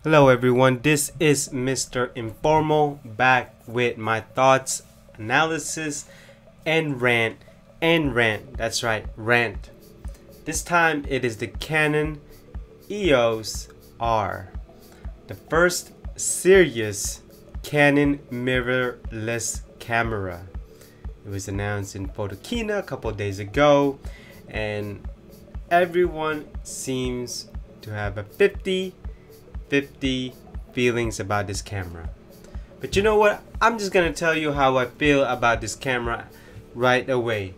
Hello everyone, this is Mr. Informal back with my thoughts, analysis, and rant. That's right, rant. This time it is the Canon EOS R, the first serious Canon mirrorless camera. It was announced in Photokina a couple of days ago, and everyone seems to have a 50 feelings about this camera. But you know what? I'm just gonna tell you how I feel about this camera right away.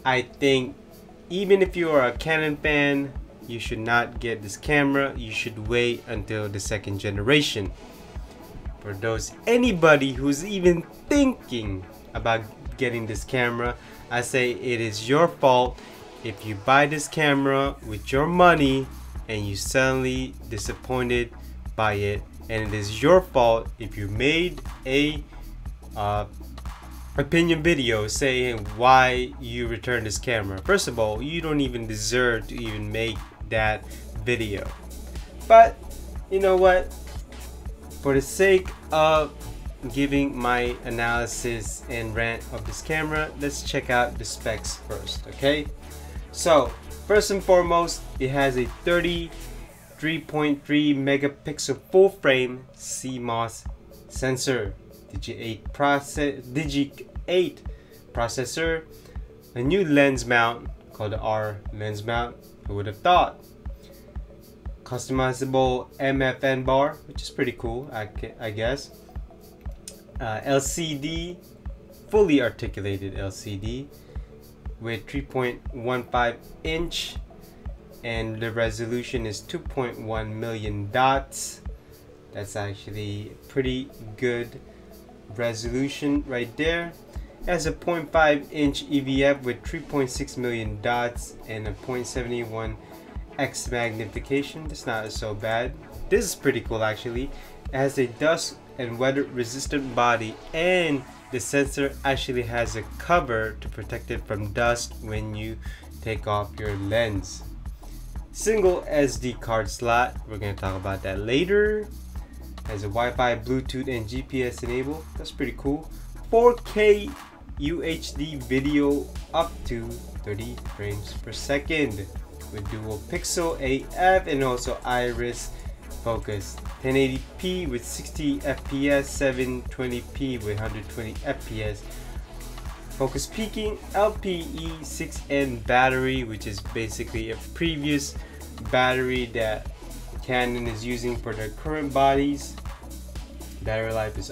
I think even if you are a Canon fan, you should not get this camera. You should wait until the second generation. For anybody who's even thinking about getting this camera, I say it is your fault if you buy this camera with your money and you suddenly disappointed by it, and it is your fault if you made a opinion video saying why you returned this camera. First of all, you don't even deserve to even make that video. But you know what, for the sake of giving my analysis and rant of this camera, let's check out the specs first. Okay, so first and foremost, it has a 33.3 megapixel full frame CMOS sensor, Digi 8 processor, a new lens mount called the R lens mount. Who would have thought? Customizable MFN bar, which is pretty cool, I guess. LCD, fully articulated LCD with 3.15 inch, and the resolution is 2.1 million dots. That's actually pretty good resolution right there. It has a 0.5 inch EVF with 3.6 million dots and a 0.71 x magnification. That's not so bad. This is pretty cool actually. It has a dust and weather resistant body, and the sensor actually has a cover to protect it from dust when you take off your lens. Single SD card slot, we're going to talk about that later. Has a Wi-Fi, Bluetooth, and GPS enabled. That's pretty cool. 4K UHD video up to 30 frames per second with dual pixel AF and also iris focus. 1080p with 60 fps, 720p with 120 fps. Focus peaking, LPE6N battery, which is basically a previous battery that Canon is using for their current bodies. Battery life is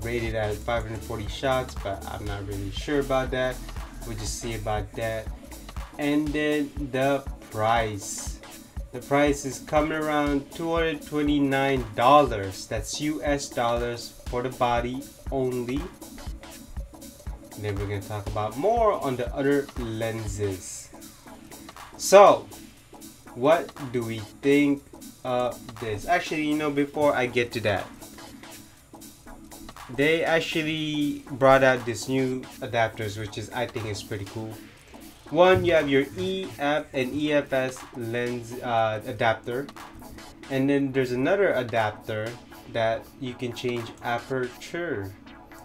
rated at 540 shots, but I'm not really sure about that. We'll just see about that. And then the price. The price is coming around $229. That's US dollars for the body only. And then we're going to talk about more on the other lenses. So, what do we think of this? Actually, you know, before I get to that, they actually brought out this new adapters, which is, I think, is pretty cool. One, you have your EF and EFS lens adapter, and then there's another adapter that you can change aperture.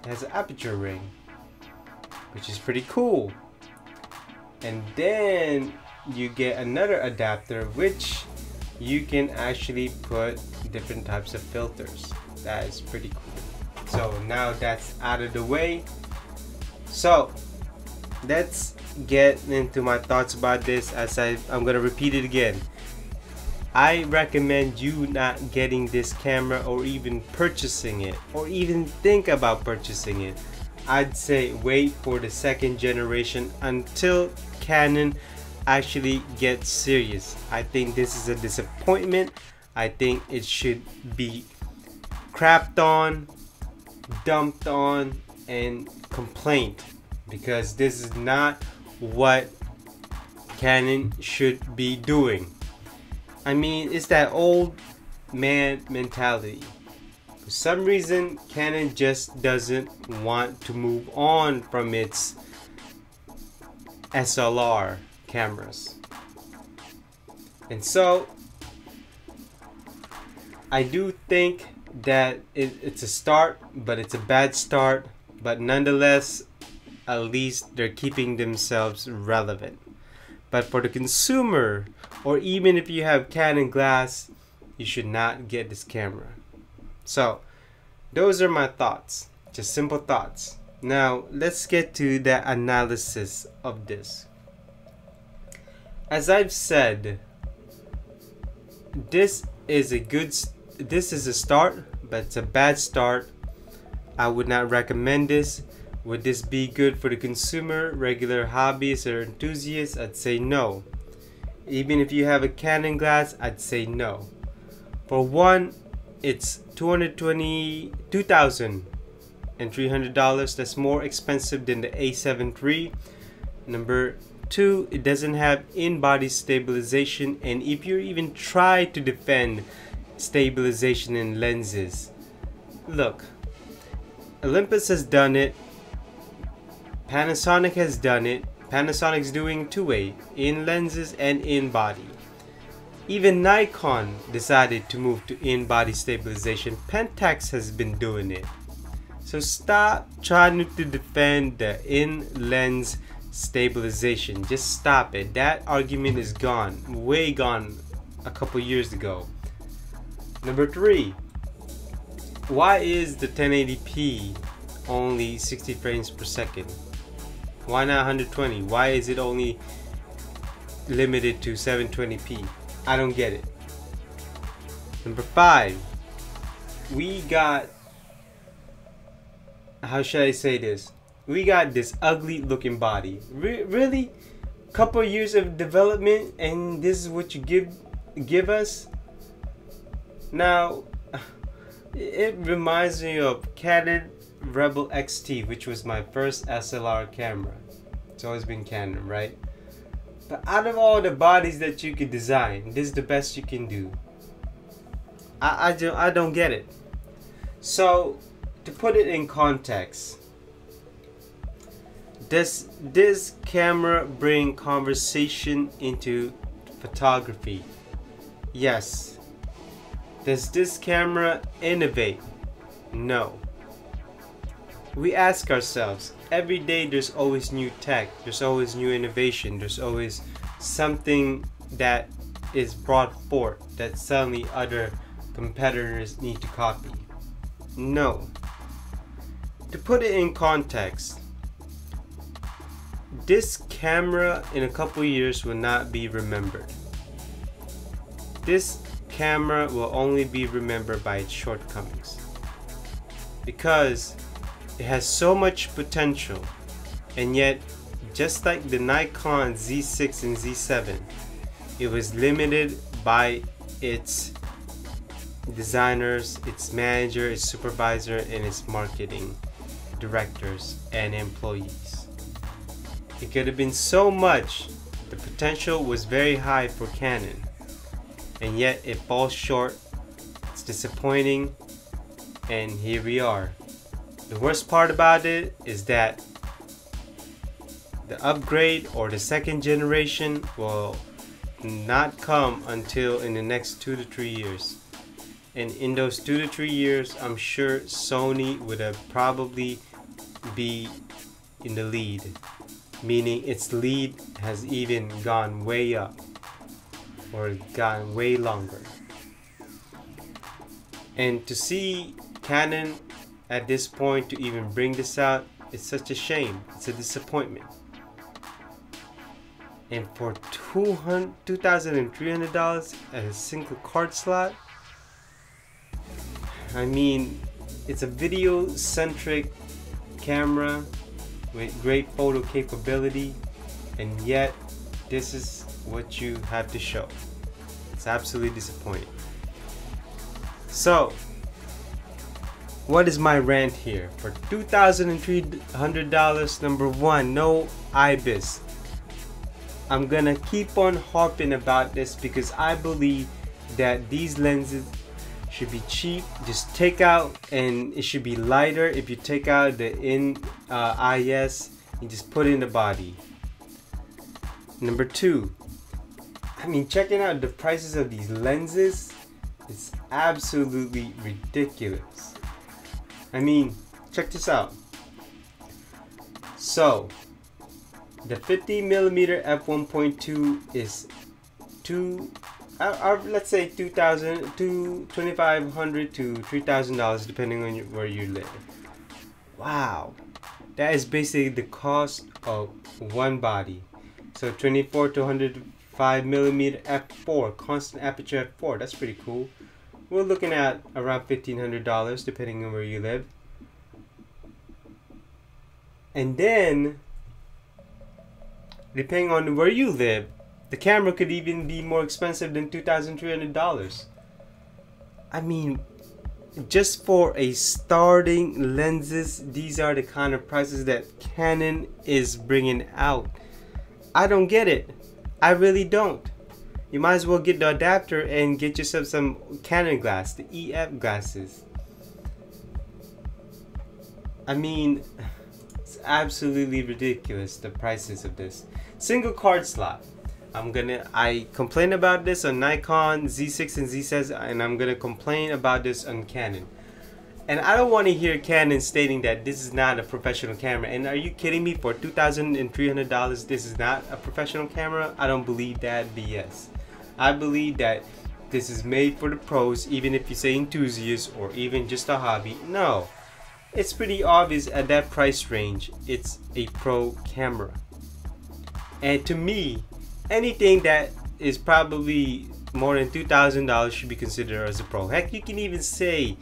It has an aperture ring, which is pretty cool. And then you get another adapter which you can actually put different types of filters. That is pretty cool. So now that's out of the way, so let's get into my thoughts about this. As I'm gonna repeat it again, I recommend you not getting this camera or even purchasing it, or even think about purchasing it. I'd say wait for the second generation until Canon actually gets serious. I think this is a disappointment. I think it should be crapped on, dumped on, and complained, because this is not what Canon should be doing. I mean, it's that old man mentality. For some reason, Canon just doesn't want to move on from its SLR cameras. And so I do think that it's a start, but it's a bad start. But nonetheless, at least they're keeping themselves relevant. But for the consumer, or even if you have Canon glass, you should not get this camera. So those are my thoughts, just simple thoughts. Now let's get to the analysis of this. As I've said, this is a start, but it's a bad start. I would not recommend this. Would this be good for the consumer, regular hobbyists or enthusiasts? I'd say no. Even if you have a Canon glass, I'd say no. For one, it's $2,300. That's more expensive than the A7 III. Number two, it doesn't have in-body stabilization, and if you even try to defend stabilization in lenses, look, Olympus has done it, Panasonic has done it. Panasonic's doing two-way, in lenses and in body. Even Nikon decided to move to in-body stabilization. Pentax has been doing it. So stop trying to defend the in-lens stabilization. Just stop it. That argument is gone, way gone a couple years ago. Number three, why is the 1080p only 60 frames per second? Why not 120? Why is it only limited to 720p? I don't get it. Number five, we got, how should I say this? We got this ugly looking body. Really? Couple years of development and this is what you give us? Now, it reminds me of Canon Rebel XT, which was my first SLR camera. It's always been Canon, right? But out of all the bodies that you could design, this is the best you can do. I don't get it. So to put it in context, does this camera bring conversation into photography? Yes. Does this camera innovate? No. We ask ourselves, every day there's always new tech, there's always new innovation, there's always something that is brought forth that suddenly other competitors need to copy. No. To put it in context, this camera in a couple years will not be remembered. This camera will only be remembered by its shortcomings, because it has so much potential, and yet just like the Nikon Z6 and Z7, it was limited by its designers, its manager, its supervisor, and its marketing directors and employees. It could have been so much. The potential was very high for Canon, and yet it falls short. It's disappointing, and here we are. The worst part about it is that the upgrade or the second generation will not come until in the next 2 to 3 years. And in those 2 to 3 years, I'm sure Sony would have probably be in the lead, meaning its lead has even gone way up or gone way longer. And to see Canon at this point to even bring this out, it's such a shame. It's a disappointment. And for $2,300 at a single card slot, I mean, it's a video-centric camera with great photo capability, and yet this is what you have to show. It's absolutely disappointing. So, what is my rant here? For $2,300, number one, no IBIS. I'm gonna keep on harping about this because I believe that these lenses should be cheap. Just take out, and it should be lighter. If you take out the IS, you just put it in the body. Number two, I mean, checking out the prices of these lenses, it's absolutely ridiculous. I mean, check this out. So the 50mm f1.2 is let's say $2,500 to $3,000 depending on where you live. Wow, that is basically the cost of one body. So 24 to 105mm f4 constant aperture f4. That's pretty cool. We're looking at around $1,500 depending on where you live. And then, depending on where you live, the camera could even be more expensive than $2,300. I mean, just for a starting lenses, these are the kind of prices that Canon is bringing out. I don't get it. I really don't. You might as well get the adapter and get yourself some Canon glass, the EF glasses. I mean, it's absolutely ridiculous, the prices of this. Single card slot. I complain about this on Nikon Z6 and Z7, and I'm gonna complain about this on Canon. And I don't want to hear Canon stating that this is not a professional camera. And are you kidding me? For $2,300 this is not a professional camera? I don't believe that BS. I believe that this is made for the pros, even if you say enthusiasts or even just a hobby. No, it's pretty obvious at that price range it's a pro camera. And to me, anything that is probably more than $2,000 should be considered as a pro. Heck, you can even say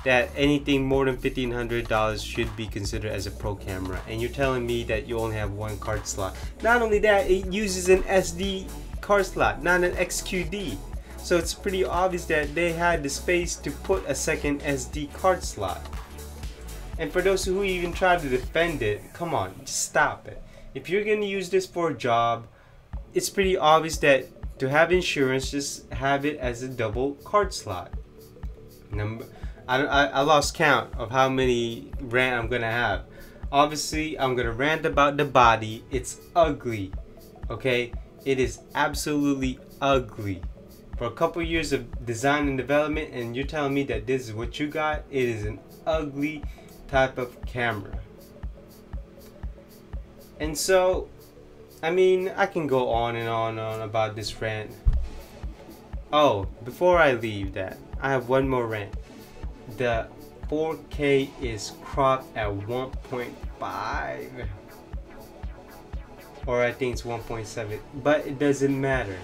that anything more than $1,500 should be considered as a pro camera. And you're telling me that you only have one card slot. Not only that, it uses an SD card slot, not an XQD. So it's pretty obvious that they had the space to put a second SD card slot. And for those who even try to defend it, come on, just stop it. If you're going to use this for a job, it's pretty obvious that to have insurance, just have it as a double card slot. I lost count of how many rant I'm gonna have. Obviously, I'm gonna rant about the body. It's ugly, okay? It is absolutely ugly. For a couple years of design and development, and you're telling me that this is what you got? It is an ugly type of camera. And so, I mean, I can go on and on about this rant. Oh, before I leave that, I have one more rant. The 4K is cropped at 1.5, or I think it's 1.7, but it doesn't matter.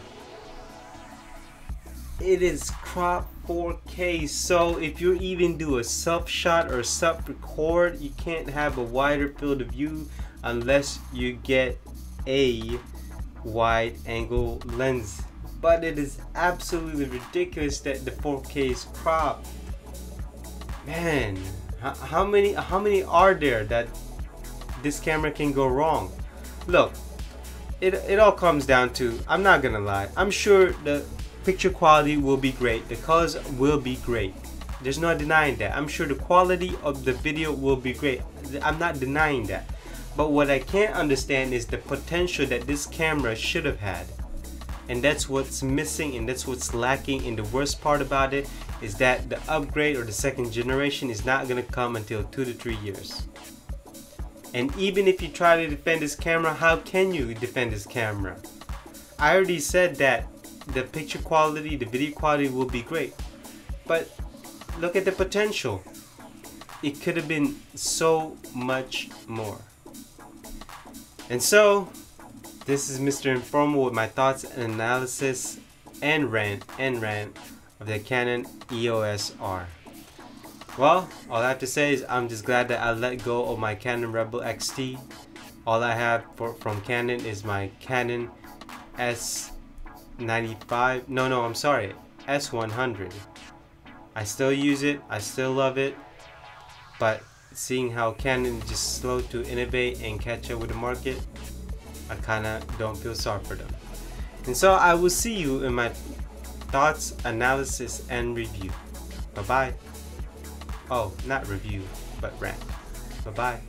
It is cropped 4K, so if you even do a sub shot or sub record, you can't have a wider field of view unless you get a wide angle lens. But it is absolutely ridiculous that the 4K is cropped. Man, how many are there that this camera can go wrong? Look, it all comes down to, I'm not gonna lie, I'm sure the picture quality will be great, the colors will be great, there's no denying that. I'm sure the quality of the video will be great, I'm not denying that. But what I can't understand is the potential that this camera should have had. And that's what's missing, and that's what's lacking. And the worst part about it is that the upgrade or the second generation is not going to come until 2 to 3 years. And even if you try to defend this camera, how can you defend this camera? I already said that the picture quality, the video quality will be great, but look at the potential. It could have been so much more. And so this is Mr. Informal with my thoughts and analysis and rant of the Canon EOS R. Well, all I have to say is I'm just glad that I let go of my Canon Rebel XT. All I have from Canon is my Canon S95. No, I'm sorry, S100. I still use it, I still love it, but seeing how Canon is just slow to innovate and catch up with the market, I kinda don't feel sorry for them. And so I will see you in my thoughts, analysis, and review. Bye bye. Oh, not review, but rant. Bye bye.